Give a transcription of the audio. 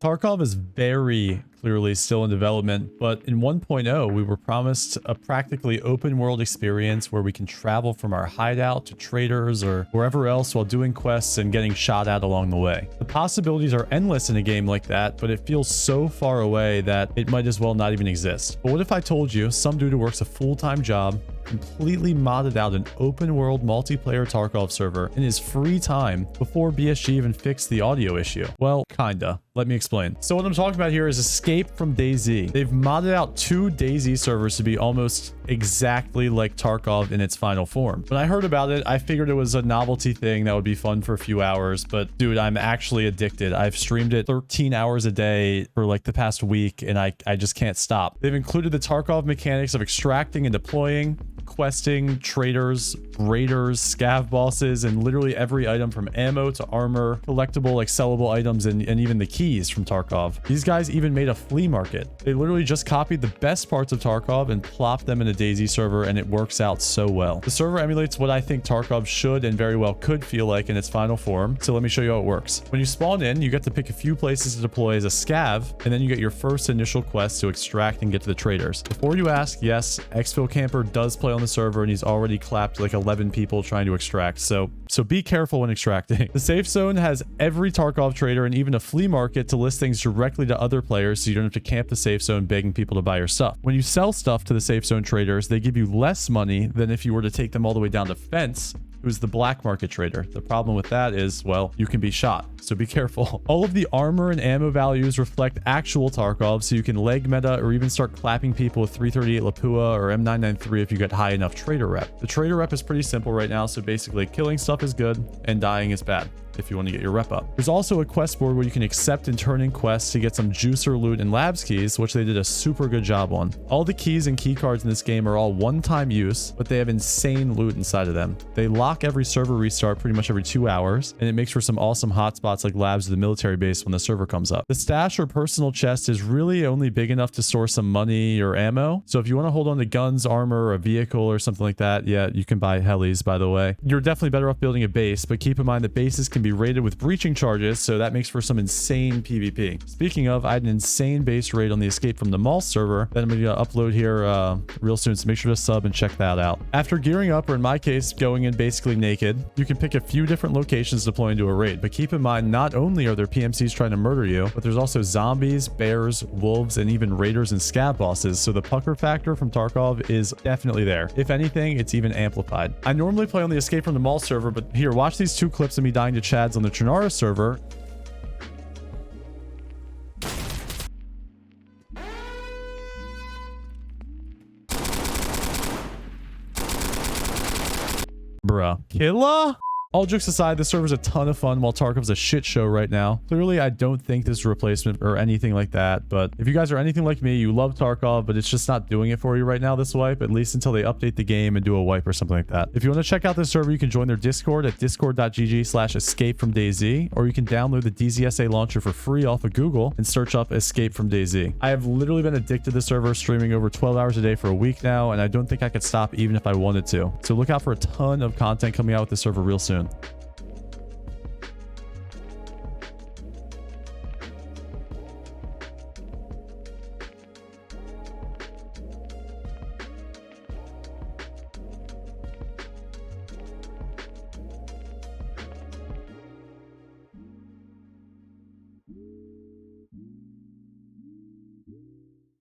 Tarkov is very clearly still in development, but in 1.0, we were promised a practically open world experience where we can travel from our hideout to traders or wherever else while doing quests and getting shot at along the way. The possibilities are endless in a game like that, but it feels so far away that it might as well not even exist. But what if I told you some dude who works a full-time job completely modded out an open world multiplayer Tarkov server in his free time before BSG even fixed the audio issue? Well, kinda. Let me explain. So what I'm talking about here is Escape from DayZ. They've modded out 2 DayZ servers to be almost exactly like Tarkov in its final form. When I heard about it, I figured it was a novelty thing that would be fun for a few hours, but dude, I'm actually addicted. I've streamed it 13 hours a day for like the past week, and I just can't stop. They've included the Tarkov mechanics of extracting and deploying, questing, traders, raiders, scav bosses, and literally every item from ammo to armor, collectible, like sellable items, and even the keys from Tarkov. These guys even made a flea market. They literally just copied the best parts of Tarkov and plopped them in a DayZ server, and it works out so well. The server emulates what I think Tarkov should and very well could feel like in its final form, so let me show you how it works. When you spawn in, you get to pick a few places to deploy as a scav, and then you get your first initial quest to extract and get to the traders. Before you ask, yes, Exfil Camper does play on the server, and he's already clapped like 11 people trying to extract, so be careful when extracting. The safe zone has every Tarkov trader and even a flea market to list things directly to other players, so you don't have to camp the safe zone begging people to buy your stuff. When you sell stuff to the safe zone traders, they give you less money than if you were to take them all the way down to Fence, who's the black market trader. The problem with that is, well, you can be shot, so be careful. All of the armor and ammo values reflect actual Tarkov, so you can leg meta or even start clapping people with 338 Lapua or M993 if you get high enough trader rep. The trader rep is pretty simple right now, so basically killing stuff is good and dying is bad if you want to get your rep up. There's also a quest board where you can accept and turn in quests to get some juicer loot and labs keys, which they did a super good job on. All the keys and key cards in this game are all one-time use, but they have insane loot inside of them. They lock every server restart pretty much every 2 hours, and it makes for some awesome hotspots like labs at the military base when the server comes up. The stash or personal chest is really only big enough to store some money or ammo, so if you want to hold on to guns, armor, or a vehicle or something like that, yeah, you can buy helis, by the way. You're definitely better off building a base, but keep in mind that bases can be raided with breaching charges, so that makes for some insane PvP. Speaking of, I had an insane base raid on the Escape from the Mall server that I'm going to upload here real soon, so make sure to sub and check that out. After gearing up, or in my case, going in basically naked, you can pick a few different locations to deploy into a raid, but keep in mind, not only are there PMCs trying to murder you, but there's also zombies, bears, wolves, and even raiders and scav bosses, so the pucker factor from Tarkov is definitely there. If anything, it's even amplified. I normally play on the Escape from the Mall server, but here, watch these 2 clips of me dying to Chads on the Trinara server. Bruh. Killa? All jokes aside, this server's a ton of fun while Tarkov's a shit show right now. Clearly, I don't think this is a replacement or anything like that, but if you guys are anything like me, you love Tarkov, but it's just not doing it for you right now, this wipe, at least until they update the game and do a wipe or something like that. If you want to check out this server, you can join their Discord at discord.gg/escapefromDayZ, or you can download the DZSA launcher for free off of Google and search up Escape from DayZ. I have literally been addicted to the server, streaming over 12 hours a day for a week now, and I don't think I could stop even if I wanted to. So look out for a ton of content coming out with the server real soon.